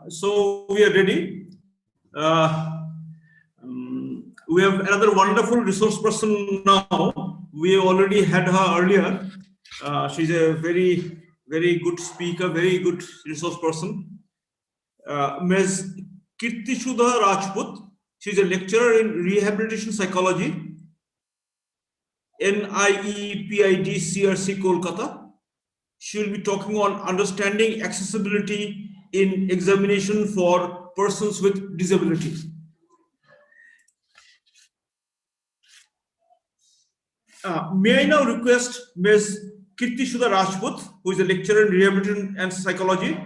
So we are ready. We have another wonderful resource person now. We already had her earlier. She's a very, very good speaker, very good resource person. Ms. Keertisudha Rajput. She's a lecturer in rehabilitation psychology, NIEPID CRC Kolkata. She will be talking on understanding accessibility in examination for persons with disabilities. May I now request Ms. Keertisudha Rajput, who is a lecturer in rehabilitation and psychology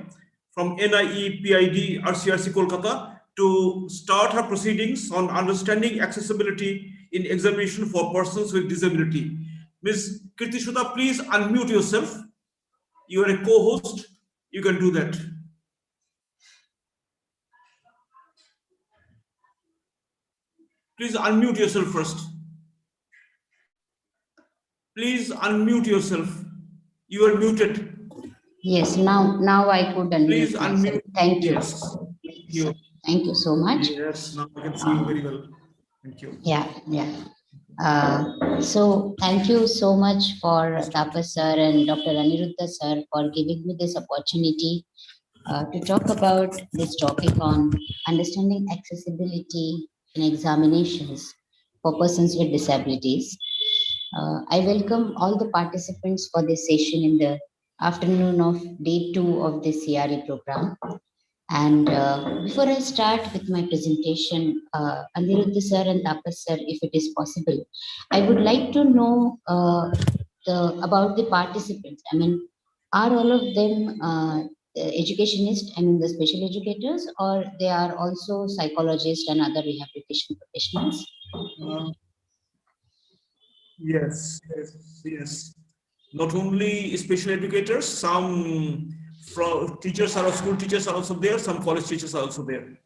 from NIEPID RCRC Kolkata, to start her proceedings on understanding accessibility in examination for persons with disability. Ms. Keertisudha, please unmute yourself. You are a co-host. You can do that. Please unmute yourself first. Please unmute yourself. You are muted. Yes, now I could unmute. Please myself. unmute. Thank you. Yes. Thank you so much. Yes, now I can see you very well. Thank you. Yeah. So thank you so much for Tapas sir and Dr. Aniruddha sir for giving me this opportunity to talk about this topic on understanding accessibility in examinations for persons with disabilities. I welcome all the participants for this session in the afternoon of day 2 of this CRE program. And before I start with my presentation, Aniruddha sir and Tapas sir, if it is possible, I would like to know about the participants. I mean, are all of them educationists, I mean the special educators, or they are also psychologists and other rehabilitation professionals? Yes. Not only special educators, some teachers are school teachers are also there, some college teachers are also there.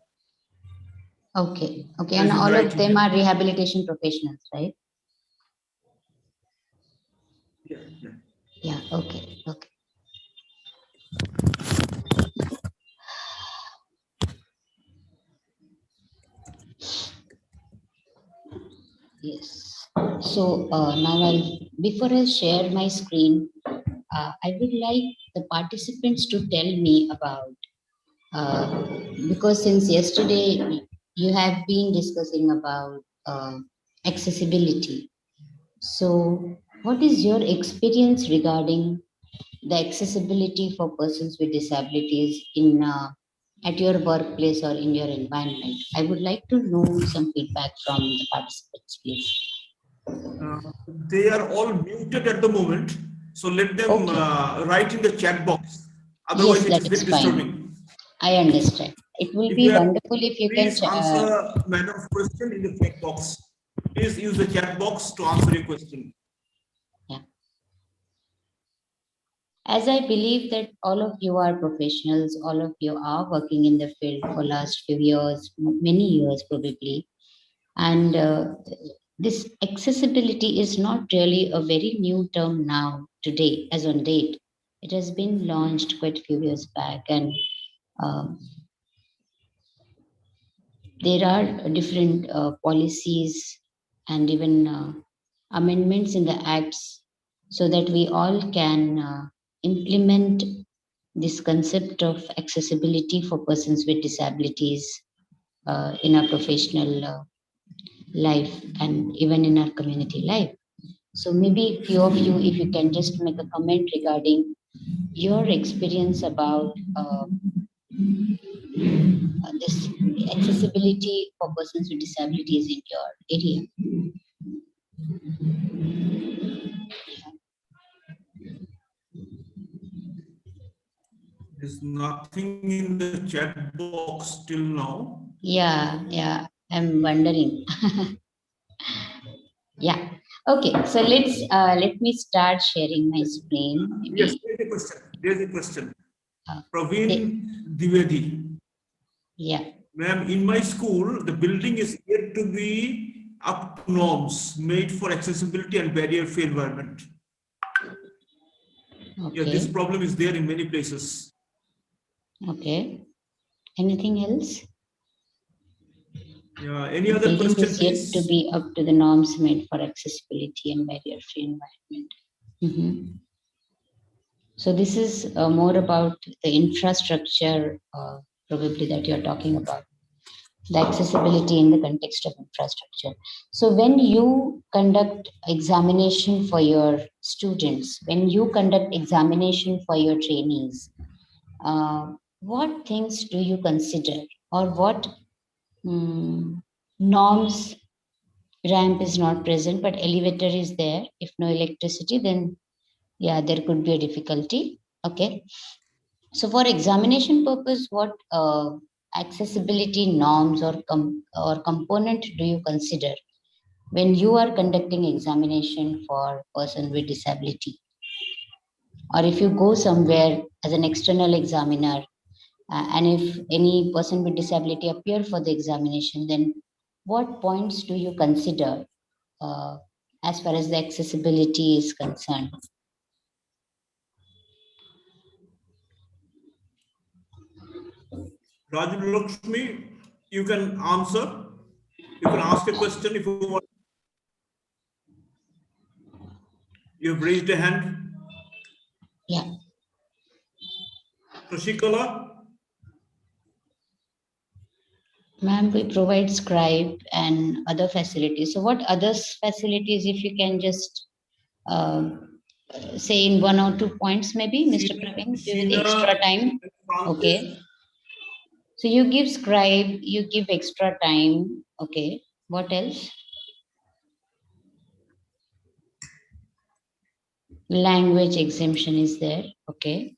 Okay, and all of them are rehabilitation professionals, right? Yeah, okay. Yes. So now before I share my screen, I would like the participants to tell me about, because since yesterday you have been discussing about accessibility. So what is your experience regarding the accessibility for persons with disabilities in at your workplace or in your environment? I would like to know some feedback from the participants, please. They are all muted at the moment, so let them write in the chat box. Otherwise, yes, it is very disturbing. I understand. It will be wonderful if you can answer madam's question in the chat box. Please use the chat box to answer your question. Yeah. As I believe that all of you are professionals, all of you are working in the field for last few years, many years probably, and this accessibility is not really a very new term now, today, as on date. It has been launched quite a few years back, and there are different policies and even amendments in the acts so that we all can implement this concept of accessibility for persons with disabilities in our professional life and even in our community life. So maybe a few of you, if you can just make a comment regarding your experience about this accessibility for persons with disabilities in your area. There's nothing in the chat box till now. Yeah, I'm wondering. Yeah. Okay, so let me start sharing my screen. Maybe. Yes, there's a question. Praveen Dwivedi. Yeah. Ma'am, in my school, the building is yet to be up to norms made for accessibility and barrier-free environment. Okay. Yeah, this problem is there in many places. Okay. Anything else? Yeah, any other Building question, is yet please? to be up to the norms made for accessibility and barrier-free environment. So this is more about the infrastructure, probably, that you're talking about, the accessibility in the context of infrastructure. So when you conduct examination for your students, when you conduct examination for your trainees, what things do you consider, or what norms? Ramp is not present, but elevator is there. If no electricity, then yeah, there could be a difficulty. Okay. So for examination purpose, what accessibility norms or component do you consider when you are conducting examination for person with disability? Or if you go somewhere as an external examiner, and if any person with disability appear for the examination, then what points do you consider as far as the accessibility is concerned? Raju Lakshmi, you can answer. You can ask a question if you want. You have raised a hand. Yeah. Shashikala? Ma'am, we provide scribe and other facilities. So what other facilities, if you can just say in 1 or 2 points, maybe, Mr. Praveen, give the extra time. Okay. So you give scribe, you give extra time. Okay. What else? Language exemption is there. Okay.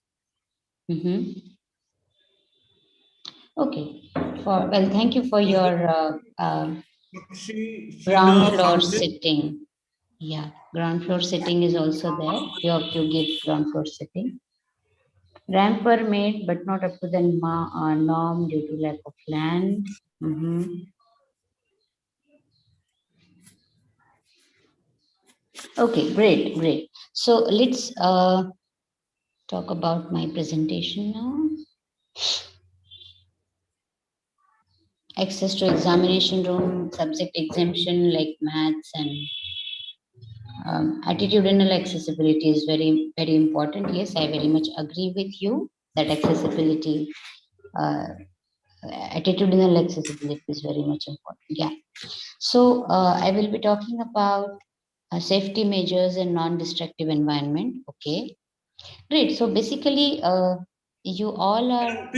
Okay. Well, thank you for your ground floor sitting. Yeah, ground floor sitting is also there. You have to give ground floor sitting. Ramp were made, but not up to the norm due to lack of land. Okay, great. So let's talk about my presentation now. Access to examination room, subject exemption like maths and attitudinal accessibility is very, very important. Yes, I very much agree with you that accessibility, attitudinal accessibility is very much important. Yeah. So I will be talking about safety measures and non-destructive environment. Okay. Great. So basically, you all are.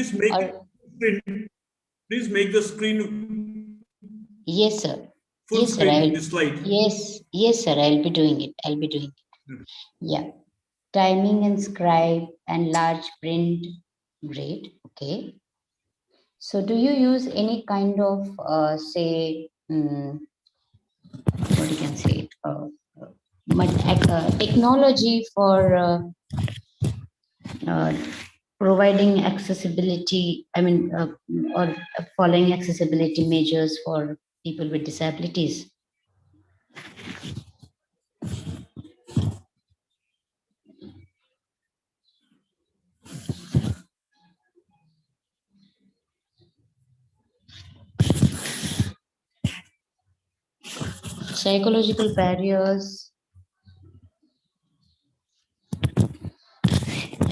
Please make the screen. Yes, sir. Full screen, this slide. Yes, sir. I'll be doing it. Yeah. Timing and scribe and large print. Great. Okay. So do you use any kind of, say, what you can say, technology for providing accessibility, or following accessibility measures for people with disabilities? Psychological barriers.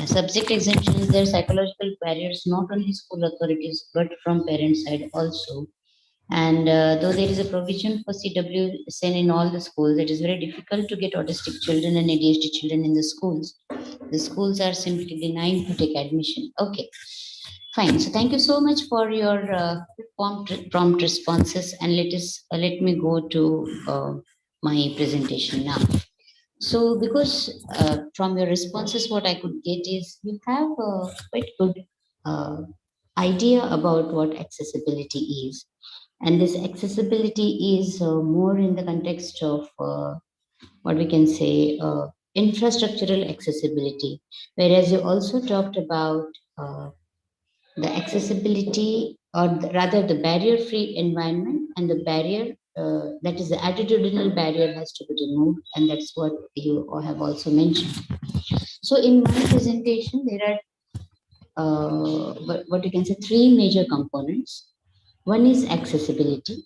Subject exemptions, there are psychological barriers not only school authorities but from parent side also. And though there is a provision for CWSN in all the schools, it is very difficult to get autistic children and ADHD children in the schools. The schools are simply denying to take admission. Okay, fine. So thank you so much for your prompt responses, and let me go to my presentation now. So, because from your responses, what I could get is you have a quite good idea about what accessibility is. And this accessibility is more in the context of what we can say infrastructural accessibility. Whereas you also talked about the accessibility, or rather the barrier-free environment, and the barrier, that is the attitudinal barrier, has to be removed, and that's what you have also mentioned. So in my presentation, there are what you can say, three major components. One is accessibility,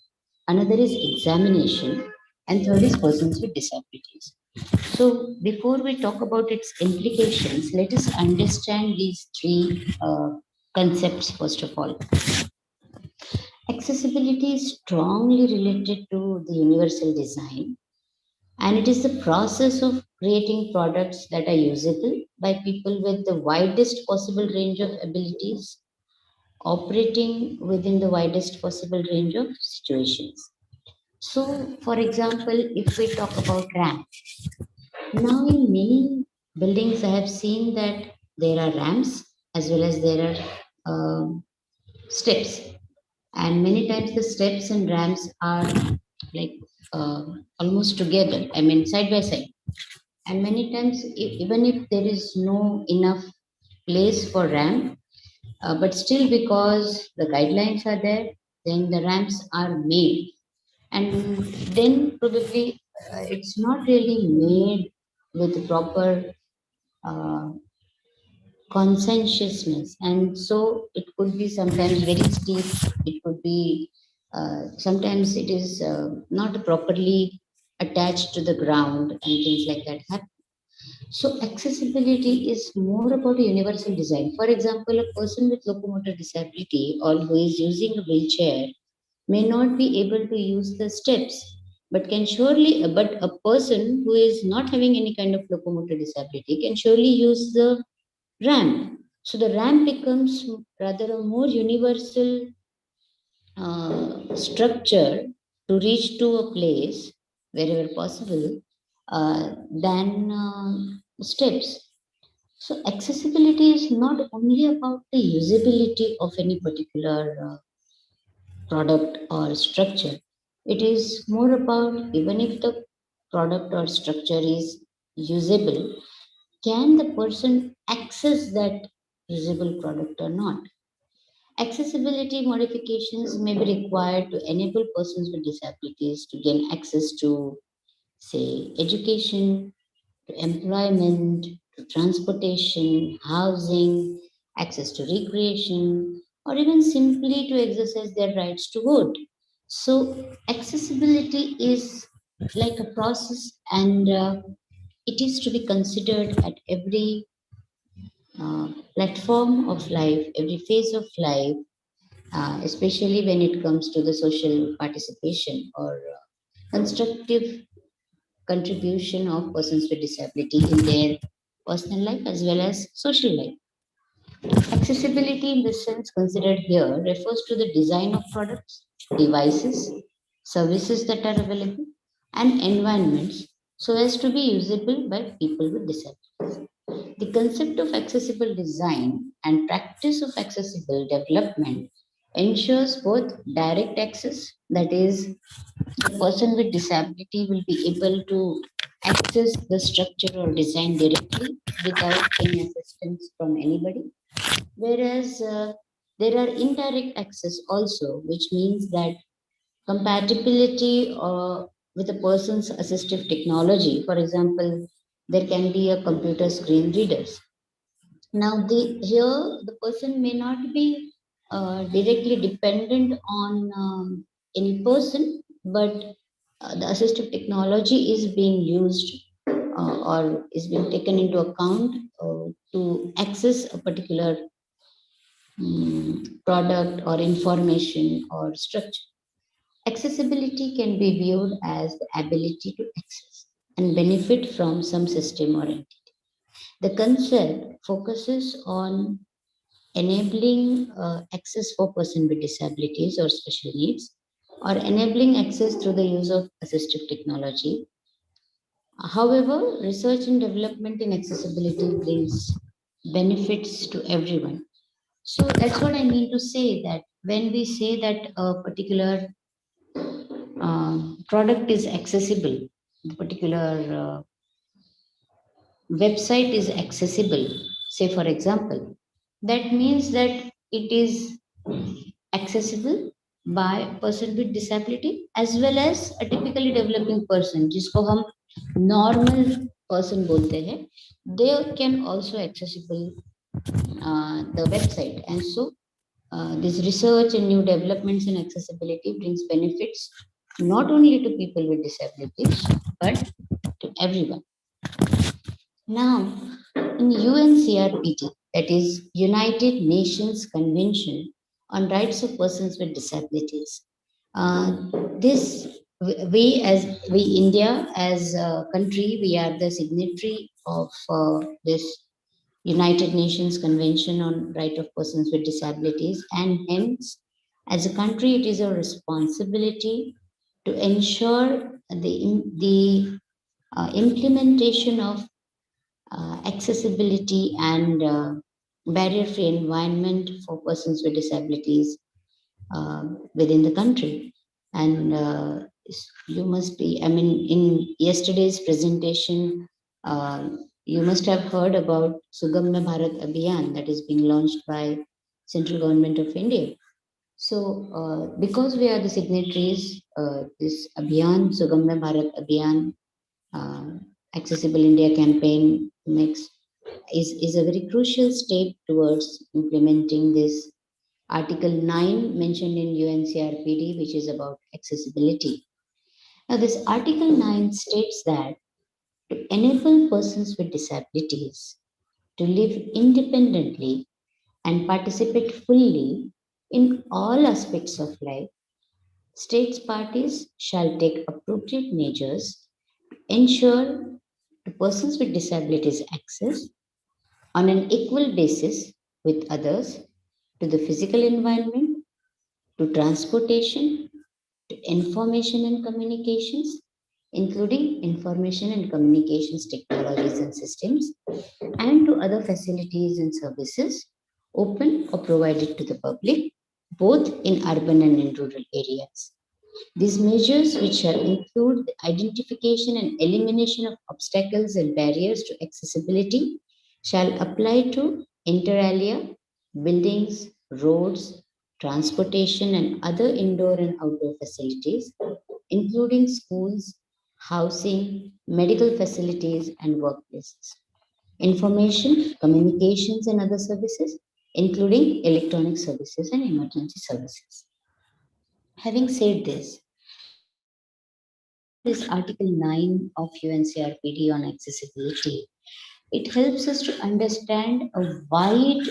another is examination, and third is persons with disabilities. So before we talk about its implications, let us understand these three concepts first of all. Accessibility is strongly related to the universal design, and it is the process of creating products that are usable by people with the widest possible range of abilities, operating within the widest possible range of situations. So, for example, if we talk about ramp, now in many buildings, I have seen that there are ramps as well as there are steps, and many times the steps and ramps are like almost together. I mean, side by side, and many times even if there is no enough place for ramp, but still because the guidelines are there, then the ramps are made, and then probably it's not really made with proper uh, conscientiousness, and so it could be sometimes very steep, it could be sometimes it is not properly attached to the ground, and things like that happen. So accessibility is more about a universal design. For example, a person with locomotor disability or who is using a wheelchair may not be able to use the steps, but can surely, but a person who is not having any kind of locomotor disability can surely use the ramp. So the ramp becomes rather a more universal structure to reach to a place wherever possible than steps. So accessibility is not only about the usability of any particular product or structure. It is more about, even if the product or structure is usable, can the person access that usable product or not? Accessibility modifications may be required to enable persons with disabilities to gain access to, say, education, to employment, to transportation, housing, access to recreation, or even simply to exercise their rights to vote. So, accessibility is like a process, and it is to be considered at every platform of life, every phase of life, especially when it comes to the social participation or constructive contribution of persons with disability in their personal life as well as social life. Accessibility, in the sense considered here, refers to the design of products, devices, services that are available, and environments so as to be usable by people with disabilities. The concept of accessible design and practice of accessible development ensures both direct access, that is, the person with disability will be able to access the structure or design directly without any assistance from anybody. Whereas there are indirect access also, which means that compatibility with a person's assistive technology. For example, there can be a computer screen readers. Now, here the person may not be directly dependent on any person, but the assistive technology is being used or is being taken into account to access a particular product or information or structure. Accessibility can be viewed as the ability to access and benefit from some system or entity. The concept focuses on enabling access for person with disabilities or special needs, or enabling access through the use of assistive technology. However, research and development in accessibility brings benefits to everyone. So that's what I mean to say, that when we say that a particular product is accessible, the particular website is accessible, say for example, that means that it is accessible by a person with disability as well as a typically developing person, जिसको हम normal person बोलते हैं, they can also accessible the website. And so this research and new developments in accessibility brings benefits not only to people with disabilities, but to everyone. Now, in UNCRPD, that is United Nations Convention on Rights of Persons with Disabilities, this we India as a country, we are the signatory of this United Nations Convention on Right of Persons with Disabilities, and hence, as a country, it is our responsibility to ensure the implementation of accessibility and barrier-free environment for persons with disabilities within the country. And you must be, I mean, in yesterday's presentation, you must have heard about Sugamya Bharat Abhiyan that is being launched by Central Government of India. So, because we are the signatories, this Abhiyan, Sugamya Bharat Abhiyan, uh, Accessible India campaign is a very crucial step towards implementing this Article 9 mentioned in UNCRPD, which is about accessibility. Now, this Article 9 states that to enable persons with disabilities to live independently and participate fully in all aspects of life, states parties shall take appropriate measures to ensure to persons with disabilities access on an equal basis with others to the physical environment, to transportation, to information and communications, including information and communications technologies and systems, and to other facilities and services open or provided to the public, both in urban and in rural areas. These measures, which shall include the identification and elimination of obstacles and barriers to accessibility, shall apply to inter alia, buildings, roads, transportation, and other indoor and outdoor facilities, including schools, housing, medical facilities, and workplaces. Information, communications, and other services, including electronic services and emergency services. Having said this, this Article 9 of UNCRPD on accessibility, it helps us to understand a wide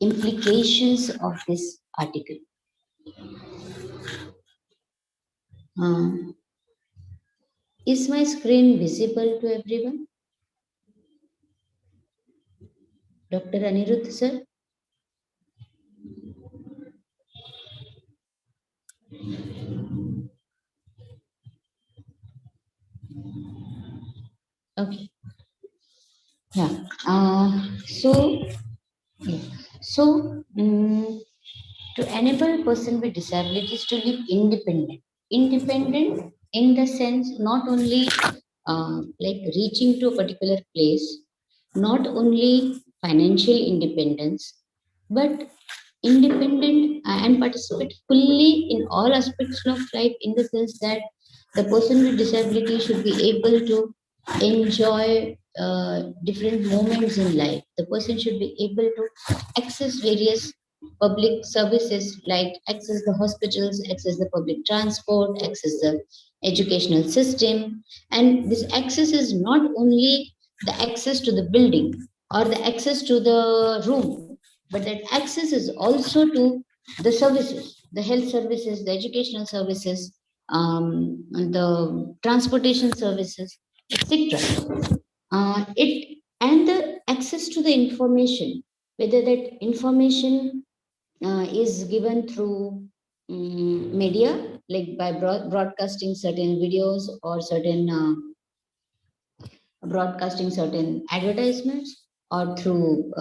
implications of this article. Uh, is my screen visible to everyone? Dr. Aniruddha, sir? Okay. Yeah. Yeah. To enable a person with disabilities to live independent in the sense not only like reaching to a particular place, not only financial independence, but independent and participate fully in all aspects of life, in the sense that the person with disability should be able to enjoy different moments in life. The person should be able to access various public services, like access the hospitals, access the public transport, access the educational system. And this access is not only the access to the building or the access to the room, but that access is also to the services, the health services, the educational services, and the transportation services, etc. It and the access to the information, whether that information is given through media, like by broadcasting certain videos or certain broadcasting certain advertisements, or through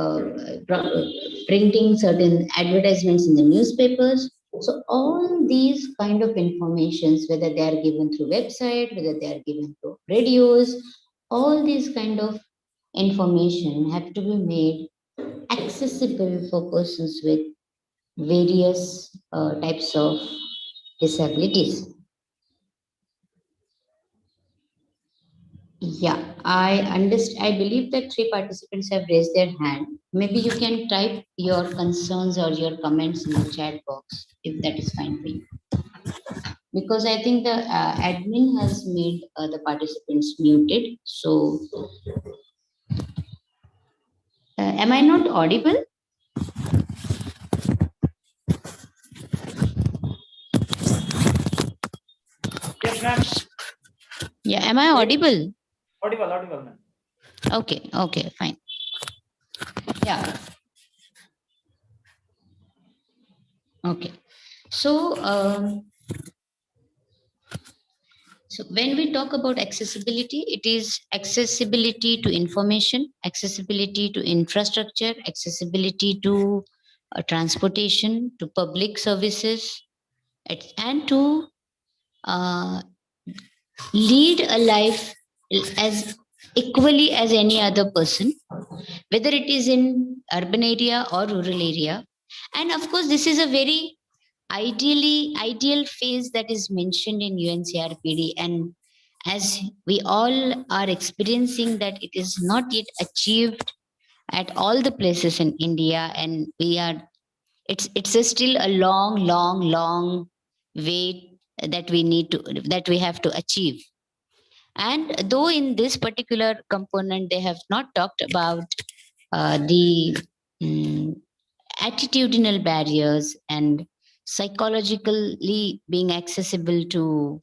printing certain advertisements in the newspapers. So all these kind of informations, whether they are given through website, whether they are given through radios, all these kind of information have to be made accessible for persons with various types of disabilities. Yeah, I understand. I believe that three participants have raised their hand. Maybe you can type your concerns or your comments in the chat box if that is fine for you. Because I think the admin has made the participants muted. So, am I not audible? Yes, ma'am. Yeah, am I audible? Audible, ma'am. Okay, okay, fine. Yeah. Okay. So, so when we talk about accessibility, it is accessibility to information, accessibility to infrastructure, accessibility to transportation, to public services, and to uh, lead a life as equally as any other person, whether it is in urban area or rural area. And of course, this is a very ideal phase that is mentioned in UNCRPD, and as we all are experiencing that it is not yet achieved at all the places in India, and we are it's a still a long way that we need to that we have to achieve. And though in this particular component they have not talked about the mm, attitudinal barriers and psychologically being accessible to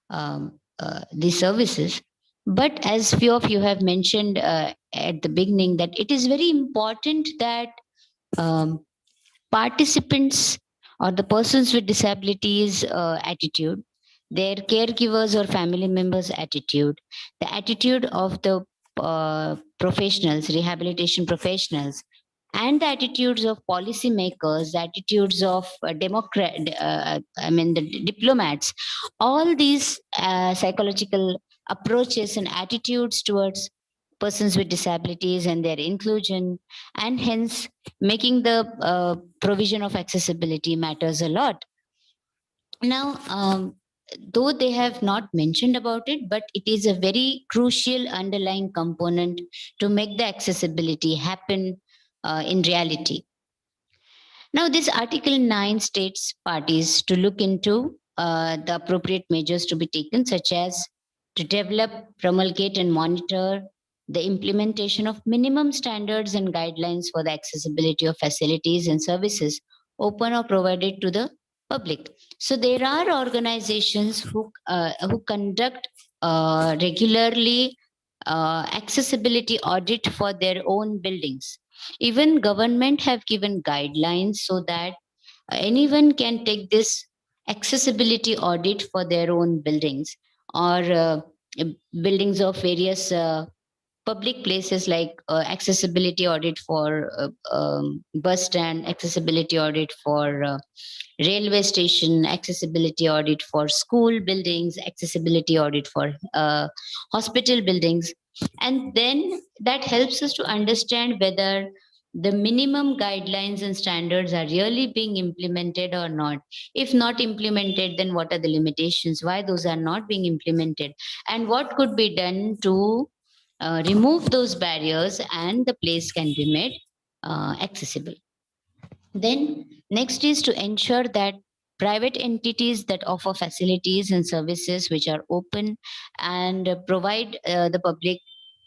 the services. But as few of you have mentioned at the beginning, that it is very important that um, participants or the persons with disabilities attitude, their caregivers or family members attitude, the attitude of the professionals, rehabilitation professionals, and the attitudes of policymakers, the attitudes of the diplomats, all these psychological approaches and attitudes towards persons with disabilities and their inclusion, and hence making the provision of accessibility matters a lot. Now, though they have not mentioned about it, but it is a very crucial underlying component to make the accessibility happen in reality. Now, this Article 9 states parties to look into the appropriate measures to be taken, such as to develop, promulgate, and monitor the implementation of minimum standards and guidelines for the accessibility of facilities and services open or provided to the public. So there are organizations who conduct regularly accessibility audit for their own buildings. Even government have given guidelines so that anyone can take this accessibility audit for their own buildings or buildings of various public places, like accessibility audit for bus stand, accessibility audit for railway station, accessibility audit for school buildings, accessibility audit for hospital buildings. And then that helps us to understand whether the minimum guidelines and standards are really being implemented or not. If not implemented, then what are the limitations, why those are not being implemented, and what could be done to remove those barriers and the place can be made accessible. Then next is to ensure that private entities that offer facilities and services which are open and provide the public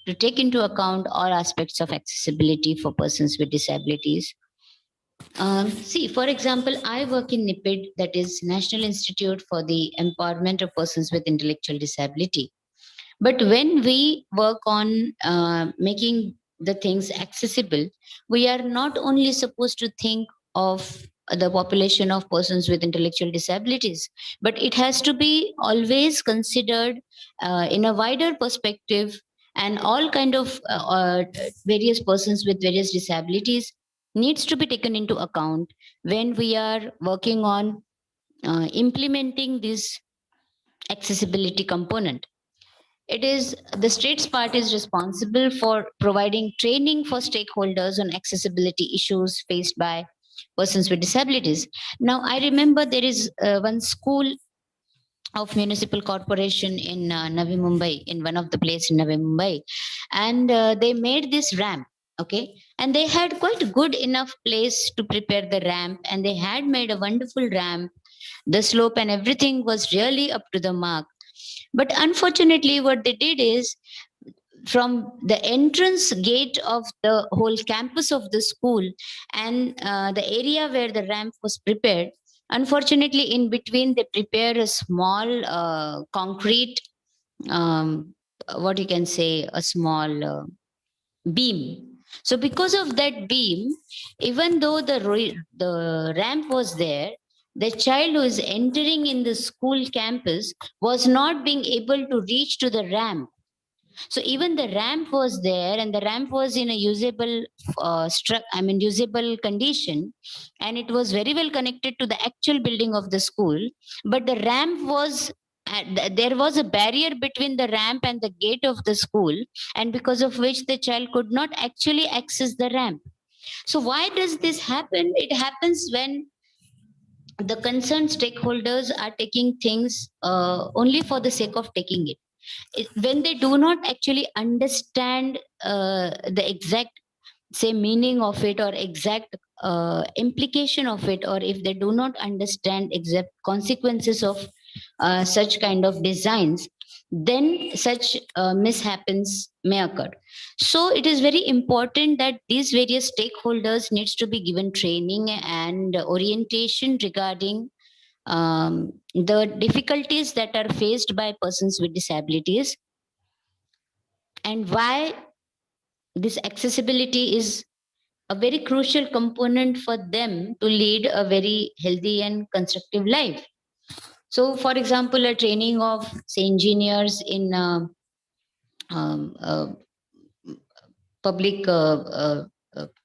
to take into account all aspects of accessibility for persons with disabilities. See, for example, I work in NIPID, that is National Institute for the Empowerment of Persons with Intellectual Disability. But when we work on making the things accessible, we are not only supposed to think of the population of persons with intellectual disabilities, but it has to be always considered in a wider perspective, and all kind of various persons with various disabilities needs to be taken into account when we are working on implementing this accessibility component. It is the state's part is responsible for providing training for stakeholders on accessibility issues faced by persons with disabilities. Now, I remember there is one school of municipal corporation in Navi Mumbai, in one of the place in Navi Mumbai, and they made this ramp. Okay, and they had quite good enough place to prepare the ramp, and they had made a wonderful ramp. The slope and everything was really up to the mark. But unfortunately, what they did is, from the entrance gate of the whole campus of the school and the area where the ramp was prepared, unfortunately, in between, they prepare a small concrete, what you can say, a small beam. So because of that beam, even though the ramp was there, the child who is entering in the school campus was not being able to reach to the ramp. So even the ramp was there, and the ramp was in a usable, usable condition, and it was very well connected to the actual building of the school. But the ramp was, there was a barrier between the ramp and the gate of the school, and because of which the child could not actually access the ramp. So why does this happen? It happens when the concerned stakeholders are taking things only for the sake of taking it. When they do not actually understand the exact, say, meaning of it, or exact implication of it, or if they do not understand exact consequences of such kind of designs, then such mishaps may occur. So it is very important that these various stakeholders needs to be given training and orientation regarding the difficulties that are faced by persons with disabilities, and why this accessibility is a very crucial component for them to lead a very healthy and constructive life. So, for example, a training of, say, engineers in um, uh, public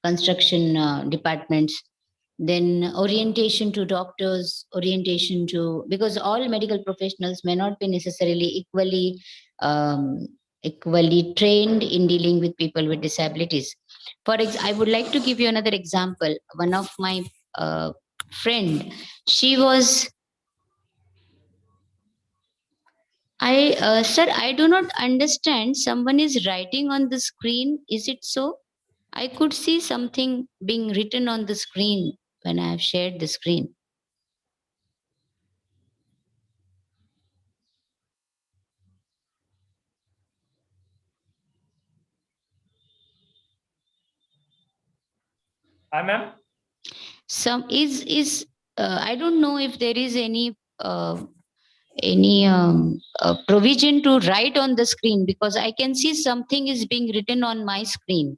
construction departments, then orientation to doctors, orientation to, because all medical professionals may not be necessarily um, equally trained in dealing with people with disabilities. I would like to give you another example. One of my friend, she was, sir, I do not understand. Someone is writing on the screen. Is it so? I could see something being written on the screen when I have shared the screen. Hi, ma'am. Some is I don't know if there is any provision to write on the screen, because I can see something is being written on my screen.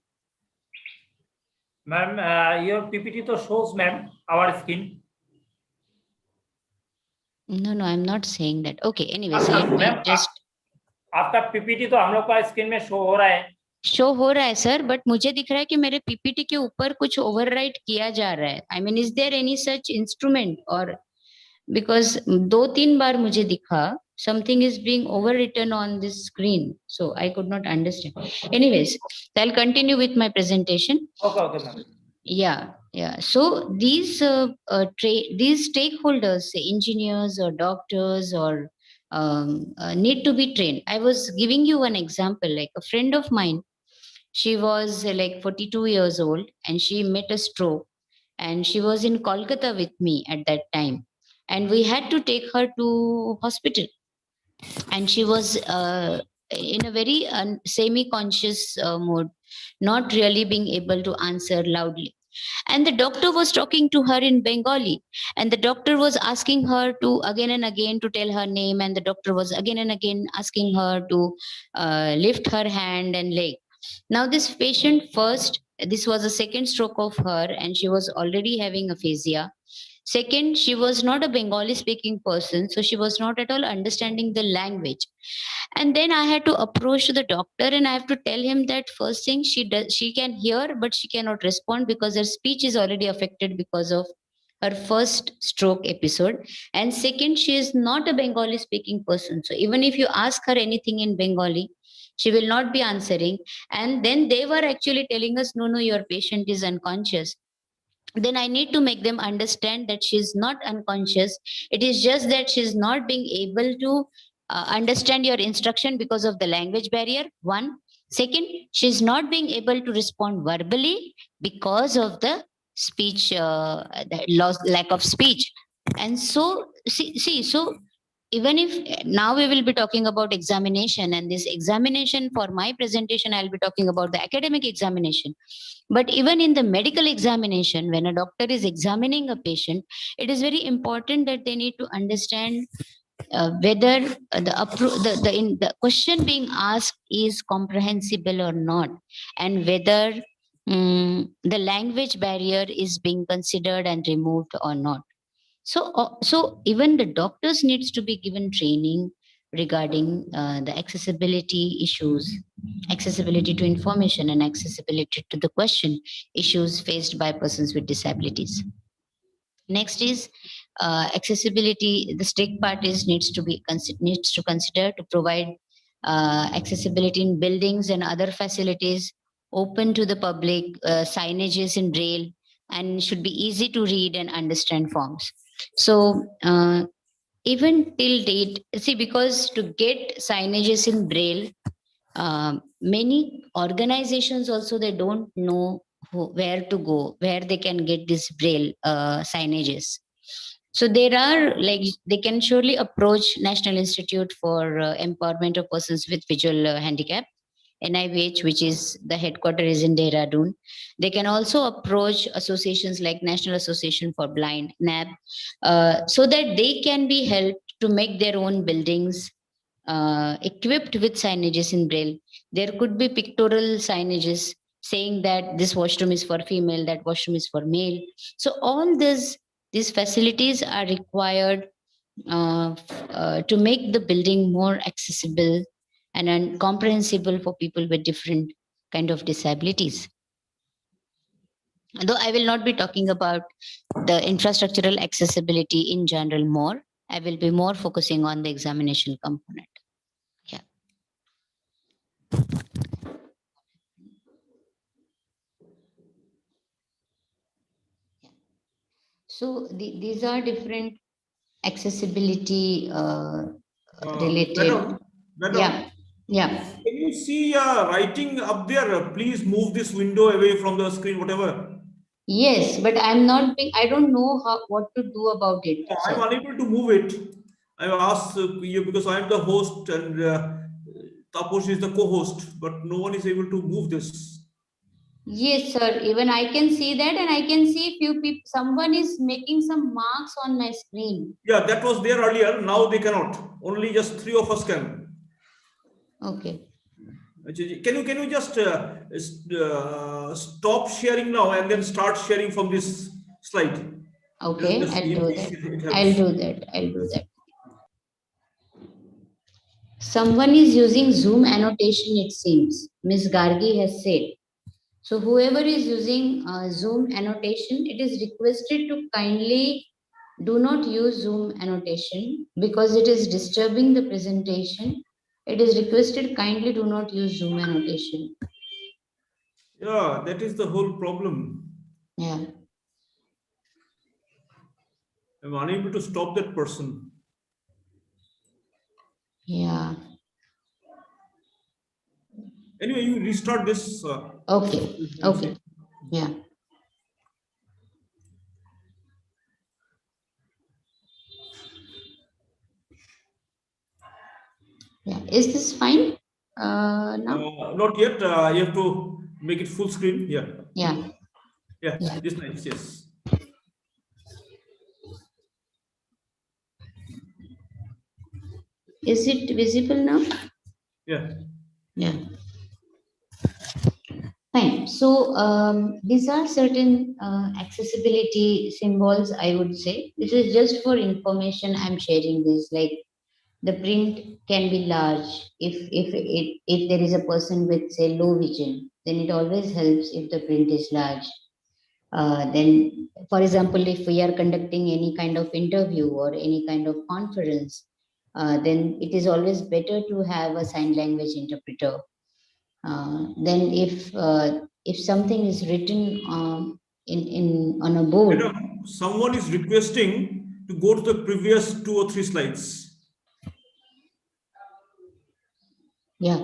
Ma'am, your PPT to shows, ma'am, our screen. No, I'm not saying that. Okay, anyways, let me just. आपका PPT तो हम लोग का screen में show हो रहा है. Show हो रहा है सर, बट मुझे दिख रहा है कि मेरे पीपीटी के ऊपर कुछ ओवरराइट किया जा रहा है. I mean, is there any such instrument, और बिकॉज 2-3 बार मुझे दिखा something is being overwritten on this screen, so I could not understand. Anyways, I'll continue with my presentation. Okay, ma'am. Yeah. So these stakeholders, say engineers or doctors, or need to be trained. I was giving you one example, like a friend of mine. She was like 42 years old, and she met a stroke, and she was in Kolkata with me at that time, and we had to take her to hospital, and she was in a very semi-conscious mode, not really being able to answer loudly. And the doctor was talking to her in Bengali, and the doctor was asking her to again and again to tell her name, and the doctor was again and again asking her to lift her hand and leg. Now this patient, first, this was a second stroke of her, and she was already having aphasia. Second, she was not a Bengali speaking person, so she was not at all understanding the language. And then I had to approach the doctor, and I have to tell him that first thing, she can hear, but she cannot respond because her speech is already affected because of her first stroke episode. And second, she is not a Bengali speaking person. So even if you ask her anything in Bengali, she will not be answering. And then they were actually telling us, no, your patient is unconscious. then I need to make them understand that she's not unconscious. It is just that she's not being able to understand your instruction because of the language barrier. One. Second, she's not being able to respond verbally because of the speech, the lack of speech. And so, so even if now we will be talking about examination, and this examination for my presentation, I'll be talking about the academic examination. But even in the medical examination, when a doctor is examining a patient, it is very important that they need to understand whether the question being asked is comprehensible or not, and whether the language barrier is being considered and removed or not. So even the doctors needs to be given training regarding the accessibility issues, accessibility to information, and accessibility to the question issues faced by persons with disabilities. Next is accessibility. The stake parties needs to consider to provide accessibility in buildings and other facilities open to the public, signages in braille, and should be easy to read and understand forms. So even till date, see, because to get signages in braille, many organizations also, they don't know where to go, where they can get this braille signages. So there are, like, they can surely approach National Institute for Empowerment of Persons with Visual Handicap, NIVH, which is the headquarters is in Dehradun. They can also approach associations like National Association for Blind, NAB, so that they can be helped to make their own buildings equipped with signages in braille. There could be pictorial signages saying that this washroom is for female, that washroom is for male. So all these facilities are required to make the building more accessible and comprehensible for people with different kind of disabilities. Though I will not be talking about the infrastructural accessibility in general more, I will be more focusing on the examination component. Yeah. So these are different accessibility related. Madam, Yeah. can you see writing up there? Please move this window away from the screen, whatever. Yes, but I'm not being, I don't know what to do about it. I'm unable to move it. I asked you because I'm the host and Tapas is the co-host, but no one is able to move this. Yes, sir. Even I can see that, and I can see few people. Someone is making some marks on my screen. Yeah, that was there earlier. Now they cannot. Only just 3 of us can. Okay. Can you just stop sharing now and then start sharing from this slide? Okay, I'll do that. I'll do that. Someone is using Zoom annotation, it seems. Ms. Gargi has said. So whoever is using Zoom annotation, it is requested to kindly do not use Zoom annotation because it is disturbing the presentation. It is requested kindly do not use Zoom annotation. Yeah, that is the whole problem. Yeah. I'm unable to stop that person. Yeah. Anyway, you restart this. Okay. Okay. Yeah. Yeah. Is this fine? Now? Not yet. You have to make it full screen. Yeah. Yeah. Yeah. This nice. Yes. Is it visible now? Yeah. Yeah. Fine. So these are certain accessibility symbols, I would say. This is just for information. I'm sharing this. Like the print can be large. If there is a person with, say, low vision, then it always helps if the print is large. Then, for example, if we are conducting any kind of interview or any kind of conference, then it is always better to have a sign language interpreter. Then if something is written on a board. Madam, someone is requesting to go to the previous 2 or 3 slides. Yeah.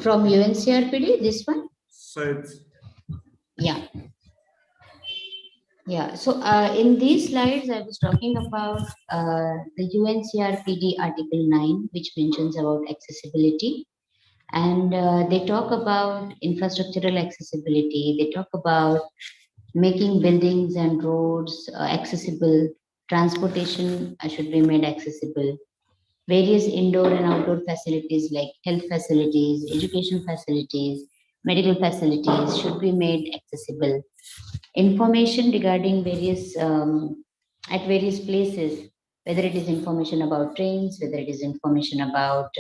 From UNCRPD, this one? Slides. Yeah. Yeah. So in these slides, I was talking about the UNCRPD Article 9, which mentions about accessibility. And they talk about infrastructural accessibility. They talk about making buildings and roads accessible. Transportation should be made accessible. Various indoor and outdoor facilities like health facilities, education facilities, medical facilities should be made accessible. Information regarding various at various places, whether it is information about trains, whether it is information about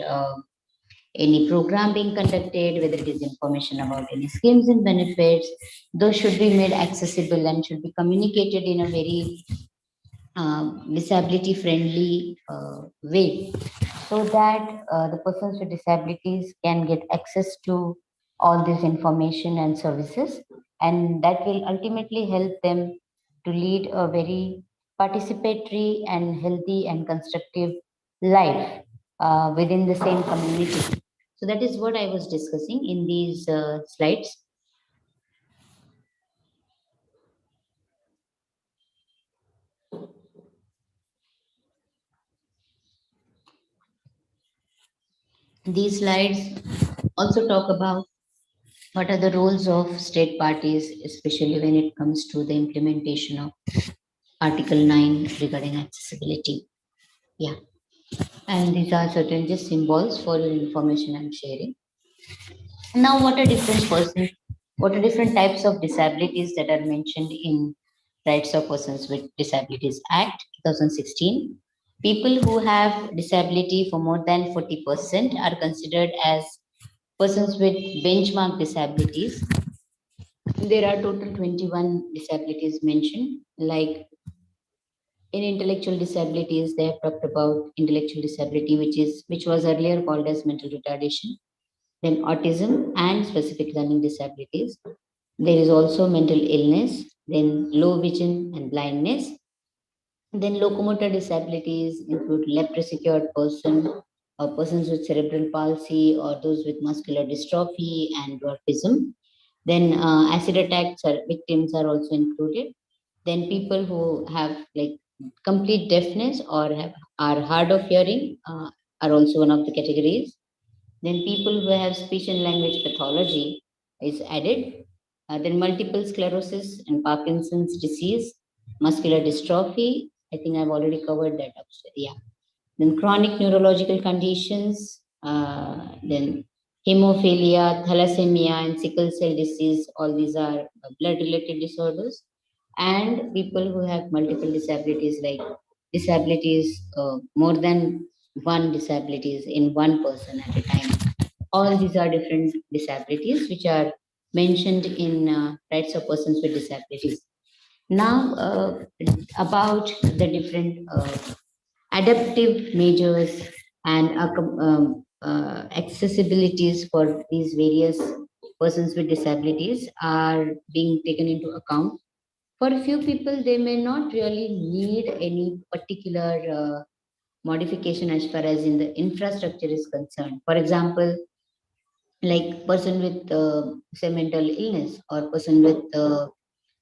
any program being conducted, whether it is information about any schemes and benefits, those should be made accessible and should be communicated in a very disability friendly way, so that the persons with disabilities can get access to all this information and services, and that will ultimately help them to lead a very participatory and healthy and constructive life within the same community. So that is what I was discussing in these slides. These slides also talk about what are the roles of state parties, especially when it comes to the implementation of Article 9 regarding accessibility. Yeah. And these are certain just symbols for your information and sharing. Now, what are different types of disabilities that are mentioned in Rights of Persons with Disabilities Act 2016? People who have disability for more than 40% are considered as persons with benchmark disabilities. There are total 21 disabilities mentioned, like in intellectual disabilities, they have talked about intellectual disability, which was earlier called as mental retardation, then autism and specific learning disabilities. There is also mental illness, then low vision and blindness. Then locomotor disabilities include leprosy cured person, or persons with cerebral palsy, or those with muscular dystrophy and dwarfism. Then acid attacks or victims are also included. Then people who have like complete deafness or are hard of hearing are also one of the categories. Then people who have speech and language pathology is added. Then multiple sclerosis and Parkinson's disease, muscular dystrophy. I think I've already covered that upstairs. Yeah. Then chronic neurological conditions, then hemophilia, thalassemia, and sickle cell disease. All these are blood-related disorders. And people who have multiple disabilities, like disabilities, more than one disabilities in one person at a time. All these are different disabilities which are mentioned in Rights of Persons with Disabilities. Now, about the different adaptive measures and accessibilities for these various persons with disabilities are being taken into account. For a few people, they may not really need any particular modification as far as in the infrastructure is concerned. For example, like person with say mental illness or person with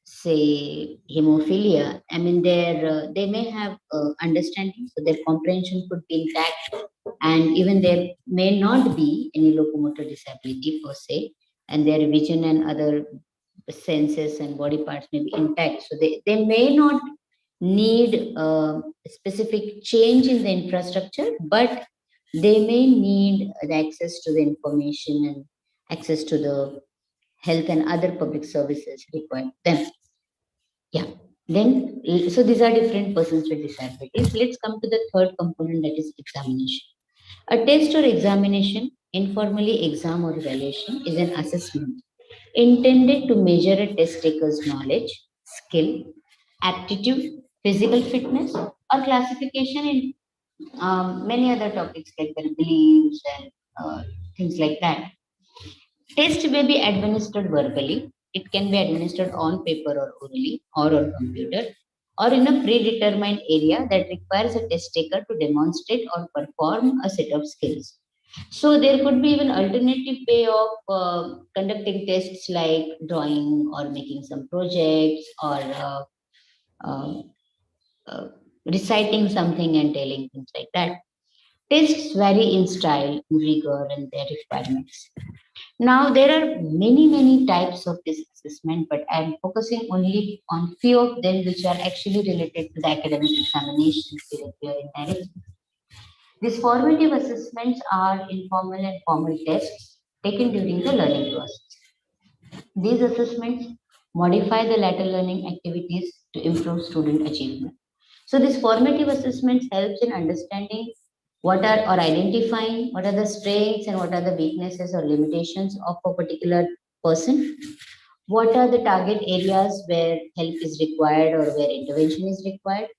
say hemophilia, I mean they may have understanding, so their comprehension could be intact, and even there may not be any locomotor disability per se, and their vision and other senses and body parts may be intact, so they may not need specific change in the infrastructure, but they may need the access to the information and access to the health and other public services required them. Yeah. Then, so these are different persons with disabilities. Let's come to the third component, that is examination. A test or examination, informally exam or evaluation, is an assessment intended to measure a test taker's knowledge, skill, aptitude, physical fitness, or classification in many other topics like their beliefs and things like that. Test may be administered verbally, It can be administered on paper or orally or on computer, or in a predetermined area that requires a test taker to demonstrate or perform a set of skills. So there could be even alternative way of conducting tests like drawing or making some projects or uh, uh, reciting something and telling things like that. Tests vary in style, rigor, and their requirements. Now, there are many types of this assessment, but I'm focusing only on few of them which are actually related to the academic examinations directly or indirectly. These formative assessments are informal and formal tests taken during the learning process. These assessments modify the later learning activities to improve student achievement. So these formative assessments helps in understanding what are or identifying what are the strengths and what are the weaknesses or limitations of a particular person. What are the target areas where help is required or where intervention is required?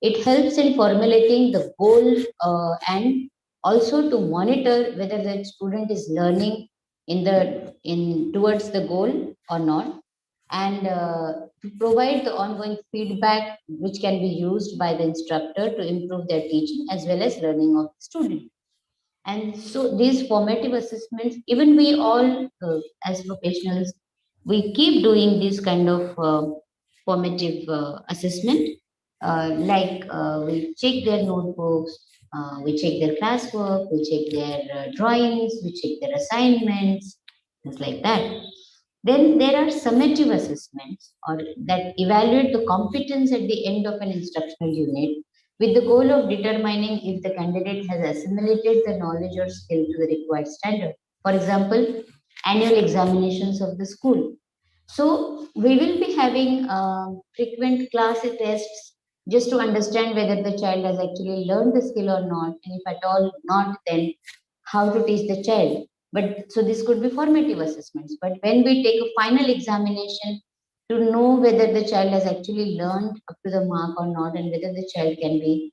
It helps in formulating the goal and also to monitor whether the student is learning in towards the goal or not, and to provide the ongoing feedback which can be used by the instructor to improve their teaching as well as learning of the student. And so these formative assessments, even we all as professionals, we keep doing this kind of formative assessment. We check their notebooks, we check their classwork, we check their drawings, we check their assignments, things like that. Then there are summative assessments or that evaluate the competence at the end of an instructional unit with the goal of determining if the candidate has assimilated the knowledge or skill to the required standard. For example, annual examinations of the school. So we will be having frequent class tests just to understand whether the child has actually learned the skill or not, and if at all not, then how to teach the child. But so this could be formative assessments. But when we take a final examination to know whether the child has actually learned up to the mark or not, and whether the child can be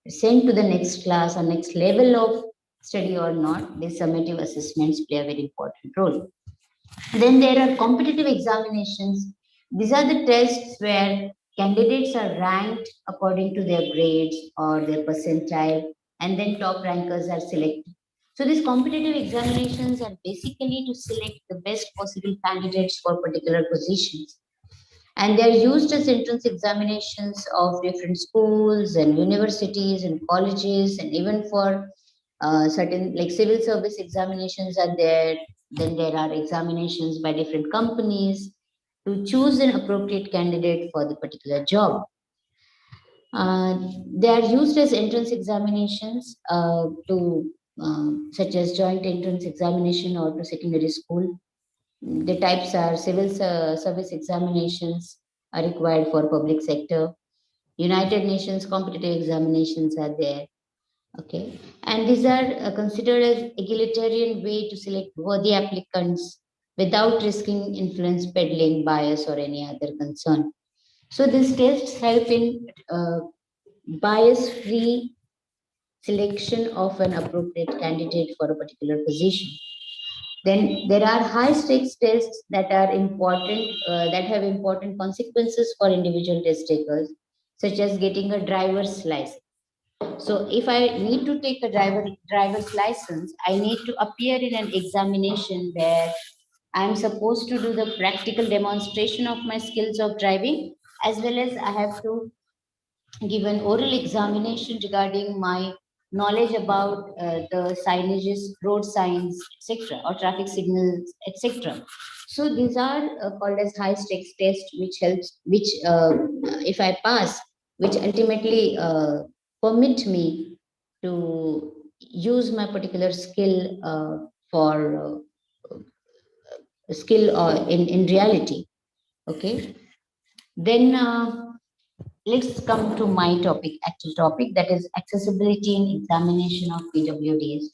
sent to the next class or next level of study or not, these summative assessments play a very important role. Then there are competitive examinations. These are the tests where candidates are ranked according to their grades or their percentile, and then top rankers are selected. So these competitive examinations are basically to select the best possible candidates for particular positions. And they are used as entrance examinations of different schools and universities and colleges, and even for certain like civil service examinations are there. Then there are examinations by different companies to choose an appropriate candidate for the particular job. They are used as entrance examinations such as joint entrance examination or to secondary school. The types are civil service examinations are required for public sector. United Nations competitive examinations are there. Okay, and these are considered as egalitarian way to select worthy applicants without risking influence peddling, bias, or any other concern. So these tests help in bias-free selection of an appropriate candidate for a particular position. Then there are high stakes tests that are important, that have important consequences for individual test takers, such as getting a driver's license. So if I need to take a driver's license, I need to appear in an examination where I'm supposed to do the practical demonstration of my skills of driving, as well as I have to give an oral examination regarding my knowledge about the signages, road signs, etc., or traffic signals, etc. So these are called as high stakes test, which helps, which if I pass, which ultimately permit me to use my particular skill for skill in reality. Okay, then let's come to my topic, actual topic, that is accessibility in examination of PWDs.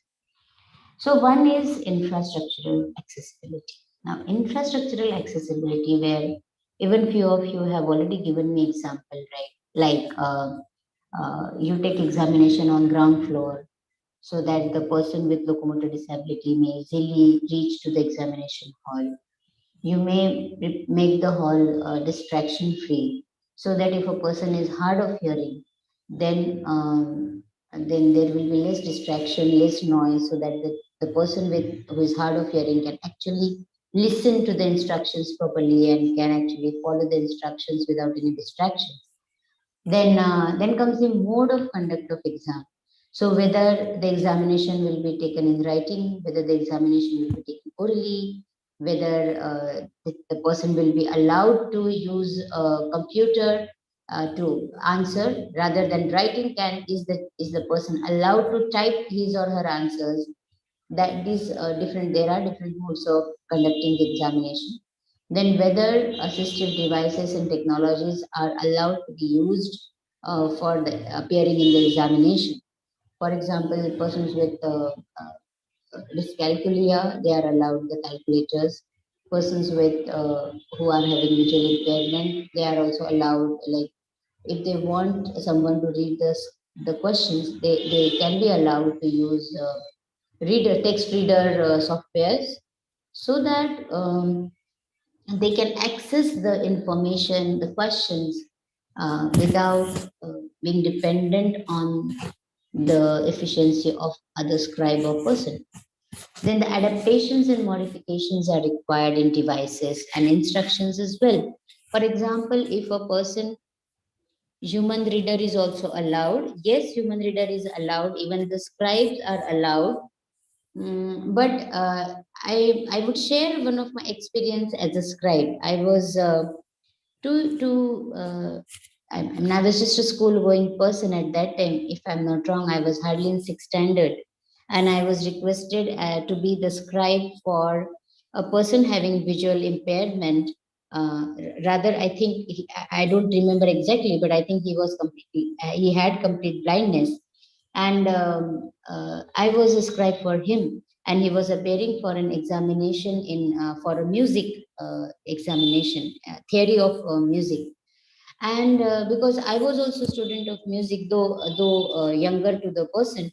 So one is infrastructural accessibility. Now, infrastructural accessibility, where even few of you have already given me example, right? Like you take examination on ground floor so that the person with locomotor disability may easily reach to the examination hall. You may make the hall distraction free, so that if a person is hard of hearing, then there will be less distraction, less noise, so that the person who is hard of hearing can actually listen to the instructions properly and can actually follow the instructions without any distractions. Then comes the mode of conduct of exam. So whether the examination will be taken in writing, whether the examination will be taken orally, whether the person will be allowed to use a computer to answer rather than writing. Is the person allowed to type his or her answers? That is different. There are different modes of conducting the examination. Then whether assistive devices and technologies are allowed to be used for the appearing in the examination. For example, persons with dyscalculia, they are allowed the calculators. Persons with who are having visual impairment, they are also allowed, like if they want someone to read the questions, they can be allowed to use text reader softwares, so that they can access the information, the questions, without being dependent on the efficiency of other scribe or person. Then the adaptations and modifications are required in devices and instructions as well. For example, if a person, human reader is also allowed. Yes, human reader is allowed. Even the scribes are allowed. But I would share one of my experience as a scribe. I was to I was just a school going person at that time. If I'm not wrong, I was hardly in sixth standard, and I was requested to be the scribe for a person having visual impairment. Rather, I think I don't remember exactly, but I think he had complete blindness, and I was a scribe for him, and he was appearing for an examination in for a music examination, theory of music. And because I was also student of music, though younger to the person,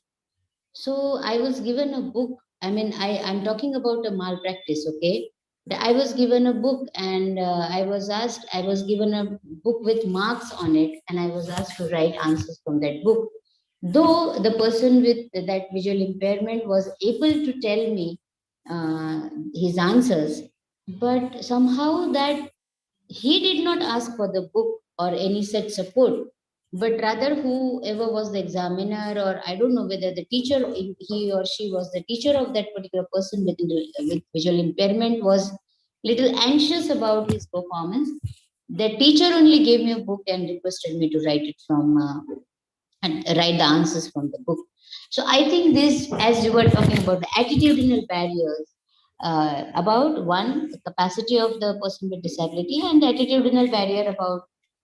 so I was given a book. I mean, I'm talking about a malpractice, okay? I was given a book, and I was given a book with marks on it, and I was asked to write answers from that book. Though the person with that visual impairment was able to tell me his answers, but somehow that he did not ask for the book or any such support, but rather whoever was the examiner, or I don't know whether the teacher, he or she was the teacher of that particular person with visual impairment, was little anxious about his performance. The teacher only gave me a book and requested me to write it from and write the answers from the book. So I think this, as you were talking about the attitudinal barriers, about one, the capacity of the person with disability, and the attitudinal barrier about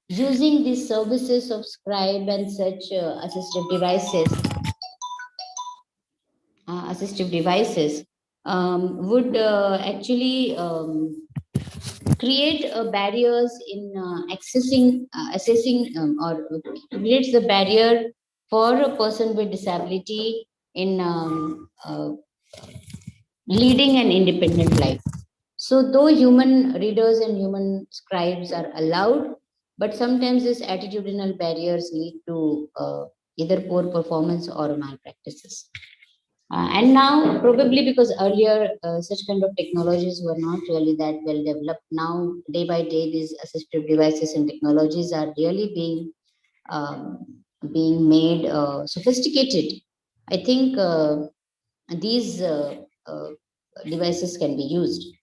using these services of scribe and such assistive devices would actually create barriers in assessing, or creates the barrier for a person with disability in leading an independent life. So, though human readers and human scribes are allowed, but sometimes these attitudinal barriers lead to either poor performance or malpractices. And now, probably because earlier such kind of technologies were not really that well developed, now day by day these assistive devices and technologies are really um, being made sophisticated. I think these devices can be used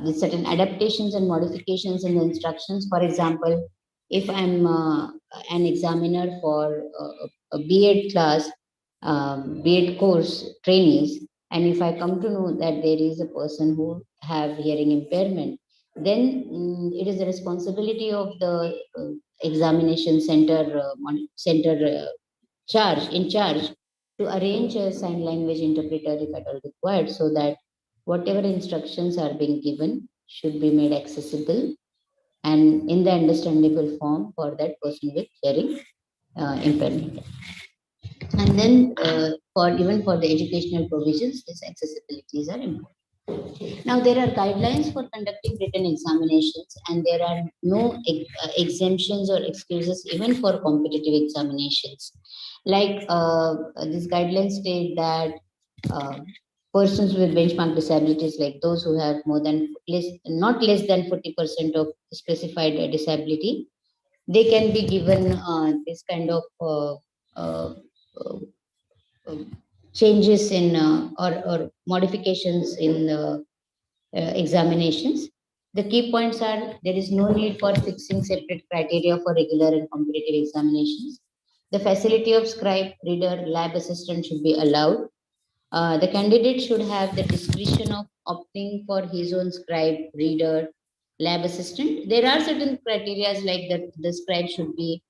with certain adaptations and modifications in the instructions. For example, if I'm an examiner for a B.Ed class, B.Ed course trainees, and if I come to know that there is a person who have hearing impairment, then it is the responsibility of the examination center charge to arrange a sign language interpreter if at all required, so that whatever instructions are being given should be made accessible and in the understandable form for that person with hearing impairment. And then for even for the educational provisions, these accessibilities are important. Now, there are guidelines for conducting written examinations, and there are no exemptions or excuses even for competitive examinations. Like these guidelines state that uh, persons with benchmark disabilities, like those who have more than not less than 40% of specified disability, they can be given this kind of uh, uh, uh, changes in or modifications in the examinations. The key points are there is no need for fixing separate criteria for regular and competitive examinations. The facility of scribe, reader, lab assistant should be allowed. The candidate should have the discretion of opting for his own scribe, reader, lab assistant. There are certain criteria like that the scribe should be,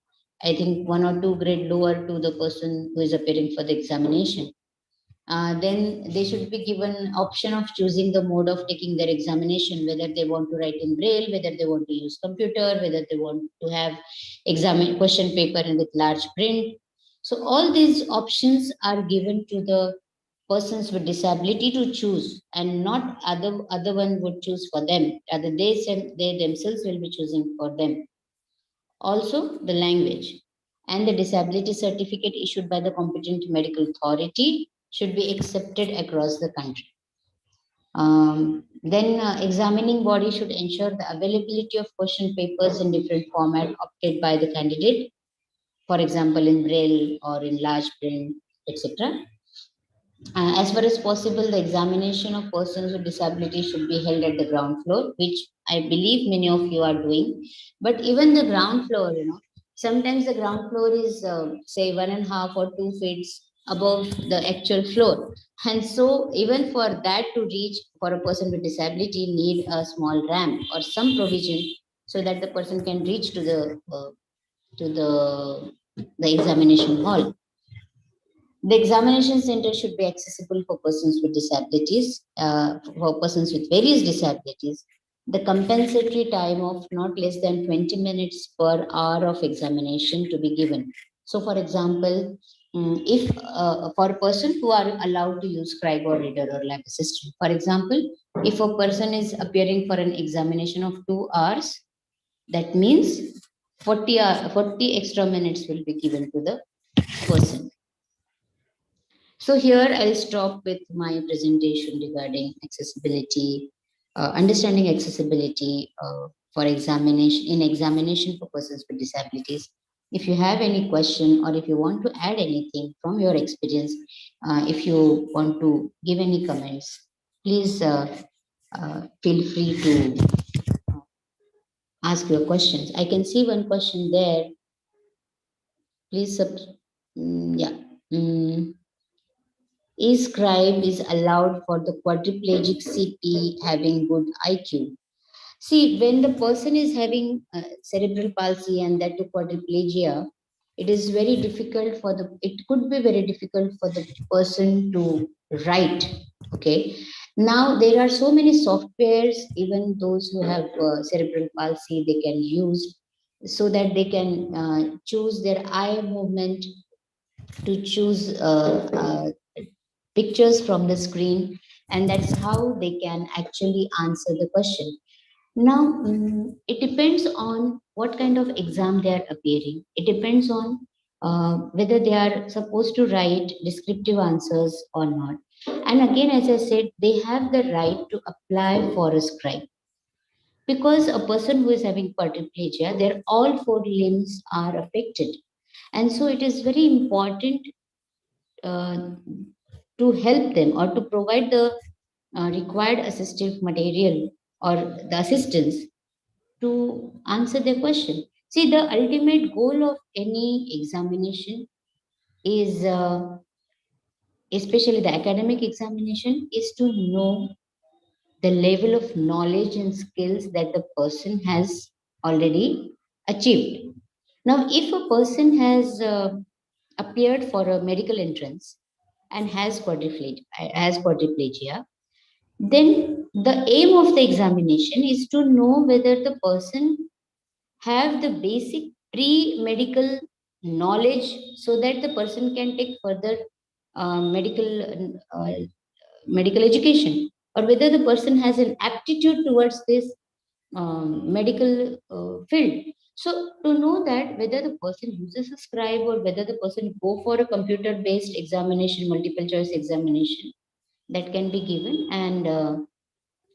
I think, 1 or 2 grade lower to the person who is appearing for the examination. Then they should be given option of choosing the mode of taking their examination, whether they want to write in braille, whether they want to use computer, whether they want to have exam question paper and with large print. So all these options are given to the persons with disability to choose, and not other one would choose for them. Rather, they themselves will be choosing for them. Also, the language and the disability certificate issued by the competent medical authority should be accepted across the country. Then examining body should ensure the availability of question papers in different format opted by the candidate, for example, in braille or in large print, etc. As far as possible, the examination of persons with disability should be held at the ground floor, which I believe many of you are doing. But even the ground floor, sometimes the ground floor is, say, 1.5 or 2 feet above the actual floor. And so, even for that to reach for a person with disability, need a small ramp or some provision so that the person can reach to the examination hall. The examination center should be accessible for persons with disabilities, for persons with various disabilities. The compensatory time of not less than 20 minutes per hour of examination to be given. So, for example, if for a person who are allowed to use scribe or reader or lab assistant, for example, if a person is appearing for an examination of 2 hours, that means 40 extra minutes will be given to the person. So here I'll stop with my presentation regarding accessibility, understanding accessibility for examination for persons with disabilities. If you have any question or if you want to add anything from your experience, if you want to give any comments, please feel free to ask your questions. I can see one question there. Please, yeah. E-scribe is allowed for the quadriplegic CP having good IQ. See, when the person is having cerebral palsy and that to quadriplegia, it is very difficult for it could be very difficult for the person to write. Okay. Now, there are so many softwares, even those who have cerebral palsy, they can use so that they can choose their eye movement to choose pictures from the screen, and that's how they can actually answer the question. Now, it depends on what kind of exam they are appearing. It depends on whether they are supposed to write descriptive answers or not. And again, as I said, they have the right to apply for a scribe, because a person who is having quadriplegia, their all four limbs are affected, and so it is very important uh, to help them or to provide the required assistive material or the assistance to answer their question. See, the ultimate goal of any examination is, especially the academic examination, is to know the level of knowledge and skills that the person has already achieved. Now, if a person has appeared for a medical entrance and has quadriplegia, then the aim of the examination is to know whether the person have the basic pre-medical knowledge so that the person can take further medical medical education. or whether the person has an aptitude towards this medical field. So to know that whether the person uses a scribe or whether the person go for a computer-based examination, multiple choice examination, that can be given, and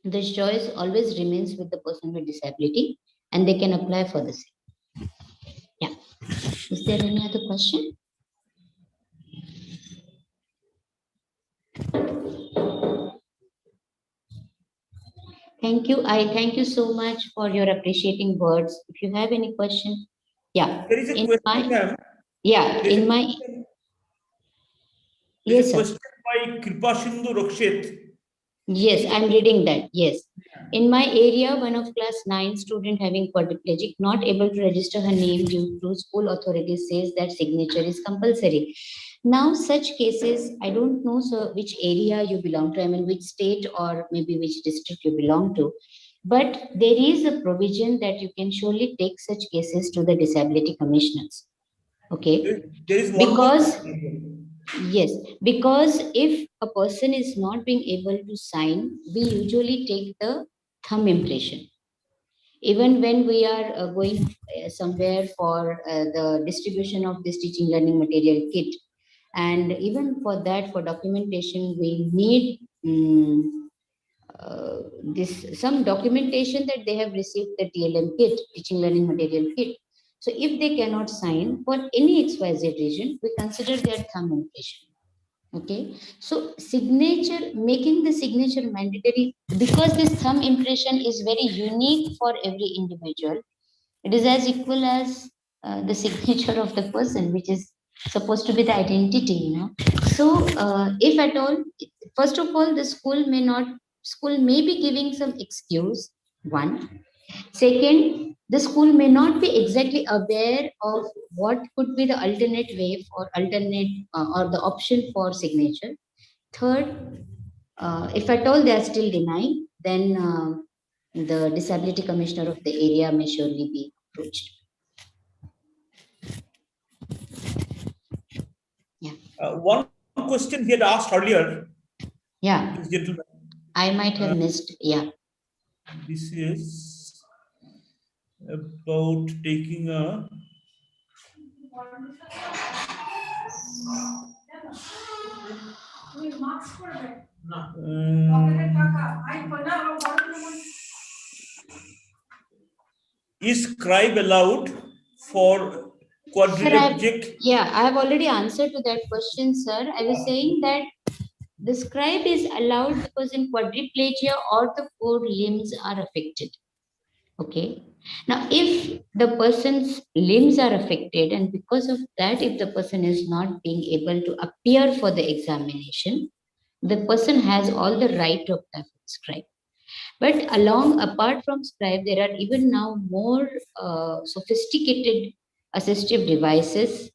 this choice always remains with the person with disability, and they can apply for the same. Yeah. Is there any other question? Thank you. I thank you so much for your appreciating words. If you have any question, yeah. There is a In question, my, ma'am. yeah, There's in a my, question- there's yes, a sir. question by Kripashindu Rakshit. Yes, I'm reading that. Yes. In my area, one of class 9 student having quadriplegic, not able to register her name due to school authorities says that signature is compulsory. Now, such cases, I don't know, sir, which area you belong to, I mean, which state or maybe which district you belong to, but there is a provision that you can surely take such cases to the disability commissioners. Okay. There is one more Because question. yes, because if a person is not being able to sign, we usually take the thumb impression. Even when we are going somewhere for the distribution of this teaching learning material kit, and even for that, for documentation, we need this some documentation that they have received the TLM kit, teaching learning material kit. So if they cannot sign for any XYZ reason, we consider their thumb impression. Okay, so signature, making the signature mandatory, because this thumb impression is very unique for every individual. It is as equal as the signature of the person, which is supposed to be the identity, you know. So if at all, first of all, the school may be giving some excuse. One. Second, the school may not be exactly aware of what could be the alternate way or alternate or the option for signature. Third, if at all they are still denying, then the disability commissioner of the area may surely be approached. Yeah. One question he had asked earlier, Yeah, this gentleman. I might have missed. Yeah. This is about taking a. Is scribe allowed for Sir, quadriplegic? I have already answered to that question, sir. I was saying that the scribe is allowed because in quadriplegia all the 4 limbs are affected. Okay. Now, if the person's limbs are affected, and because of that, if the person is not being able to appear for the examination, the person has all the right to apply for scribe. But apart from scribe, there are even now more sophisticated assistive devices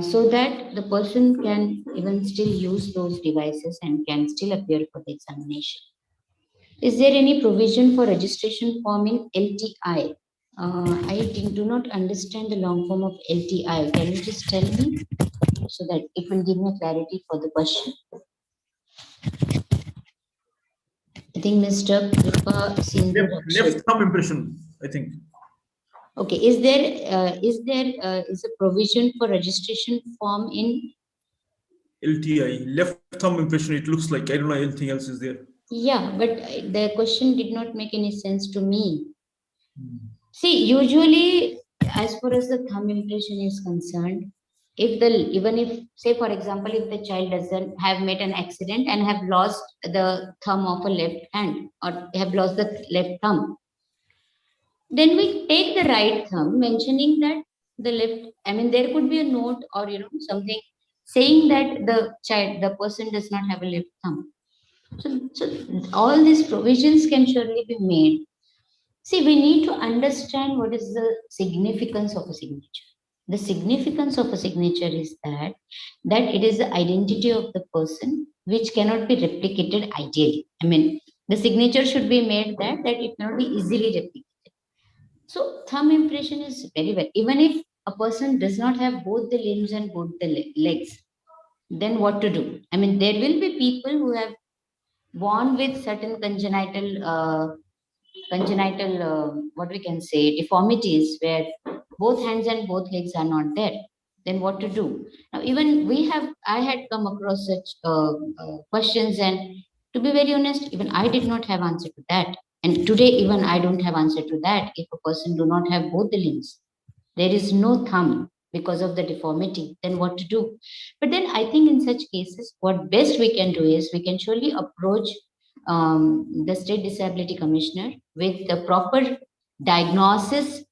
so that the person can even still use those devices and can still appear for the examination. Is there any provision for registration form in LTI? Do not understand the long form of LTI. Can you just tell me so that it will give me clarity for the question? I think Mr. Kripa Sindhu Left thumb impression, I think. Okay, is a provision for registration form in LTI, left thumb impression, it looks like. I don't know anything else is there. Yeah, but the question did not make any sense to me. See, usually, as far as the thumb impression is concerned, even if, say, for example, if the child doesn't have met an accident and have lost the thumb of a left hand or have lost the left thumb, then we take the right thumb, mentioning that the left. I mean, there could be a note or something saying that the person does not have a left thumb. So all these provisions can surely be made. See, we need to understand what is the significance of a signature. The significance of a signature is that it is the identity of the person which cannot be replicated ideally. I mean, the signature should be made that it cannot be easily replicated. So thumb impression is very well. Even if a person does not have both the limbs and both the legs, then what to do? I mean, there will be people who have born with certain what we can say, deformities, where both hands and both legs are not there, then what to do? Now, even I had come across such questions, and to be very honest, even I did not have answer to that. And today, even I don't have answer to that. If a person do not have both the limbs, there is no thumb because of the deformity, then what to do? But then I think in such cases, what best we can do is we can surely approach the State Disability Commissioner with the proper diagnosis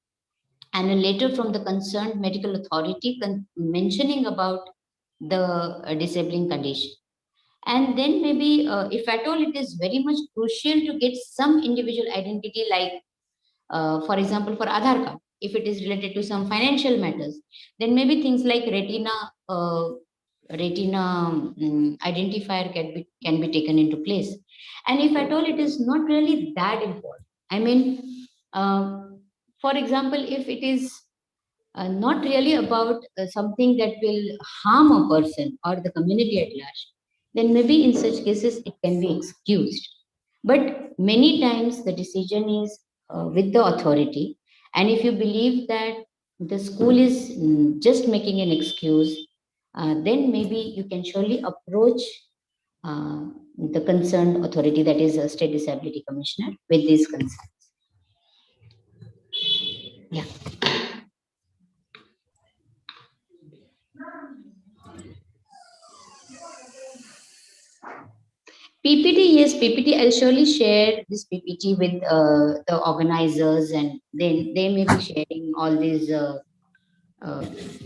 and a letter from the concerned medical authority mentioning about the disabling condition. And then maybe, if at all, it is very much crucial to get some individual identity, like, for example, for Aadhaar card, if it is related to some financial matters, then maybe things like retina identifier can be taken into place. And if at all it is not really that important, I mean, for example, if it is not really about something that will harm a person or the community at large, then maybe in such cases it can be excused. But many times the decision is with the authority, and if you believe that the school is just making an excuse, then maybe you can surely approach uh, the concerned authority, that is a State Disability Commissioner, with these concerns. Yeah. PPT, yes, PPT. I'll surely share this PPT with the organizers, and then they may be sharing all these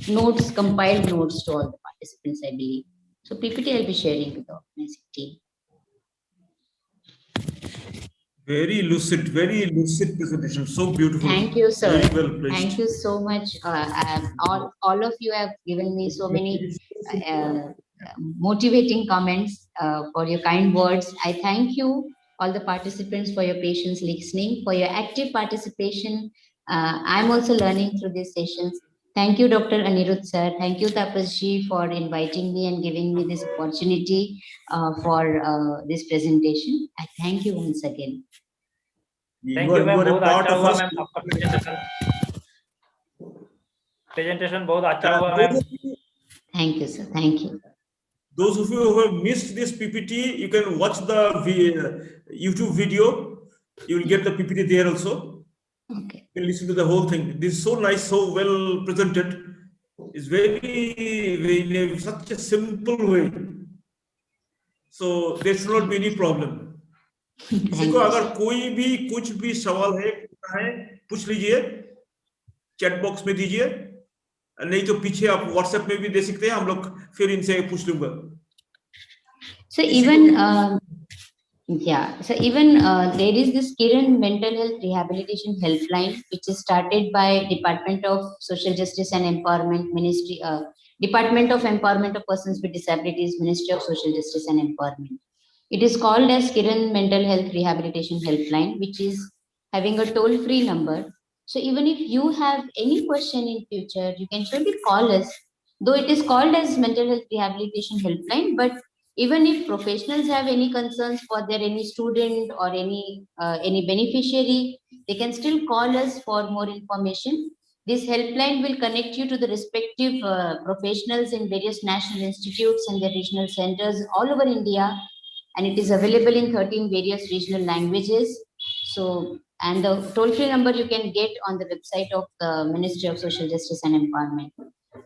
notes, compiled notes to all the participants, I believe. So PPT I'll be sharing with the organizing team. Very lucid presentation. So beautiful. Thank you, sir. Very well placed. Thank you so much. All of you have given me so many motivating comments for your kind words. I thank you, all the participants, for your patience listening, for your active participation. I'm also learning through these sessions. Thank you, Dr. Aniruddha sir. Thank you, Tapas ji, for inviting me and giving me this opportunity for this presentation. I thank you once again. Thank you ma'am, बहुत अच्छा हुआ ma'am आपका presentation बहुत अच्छा हुआ ma'am. Thank you, sir. Thank you. Those of you who have missed this PPT, you can watch the YouTube video. You will get the PPT there also. Okay. You can listen to the whole thing. This is so nice, so well presented. It's very in such a simple way. So there should not be any problem. किसी को अगर कोई भी कुछ भी सवाल है पूछ लीजिए, चैट बॉक्स में दीजिए, नहीं तो पीछे आप व्हाट्सएप में भी दे सकते हैं, हम लोग फिर इनसे पूछ लूंगा. So even there is this Kiran Mental Health Rehabilitation Helpline, which is started by Department of Social Justice and Empowerment Ministry, Department of Empowerment of Persons with Disabilities, Ministry of Social Justice and Empowerment. It is called as Kiran Mental Health Rehabilitation Helpline, which is having a toll-free number. So even if you have any question in future, you can surely call us. Though it is called as Mental Health Rehabilitation Helpline, but even if professionals have any concerns for their any student or any beneficiary, they can still call us for more information. This helpline will connect you to the respective professionals in various national institutes and their regional centers all over India. And it is available in 13 various regional languages. So, and the toll-free number you can get on the website of the Ministry of Social Justice and Empowerment.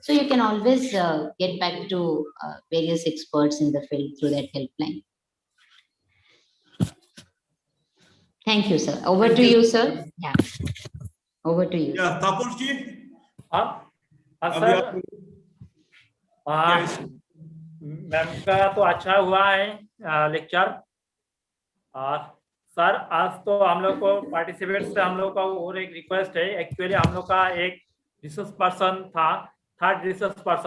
So you can always get back to various experts in the field through that helpline. Thank you, sir. Over to you, sir. Yeah. Over to you. Yeah, Tapas ji. Sir, ma'am का तो अच्छा हुआ है lecture. Sir, आज तो हम लोग को पार्टिसिपेंट्स से हम लोग का और एक रिक्वेस्ट है. एक्चुअली हम लोग का एक रिसोर्स पर्सन था, थर्ड रिसोर्स पर्सन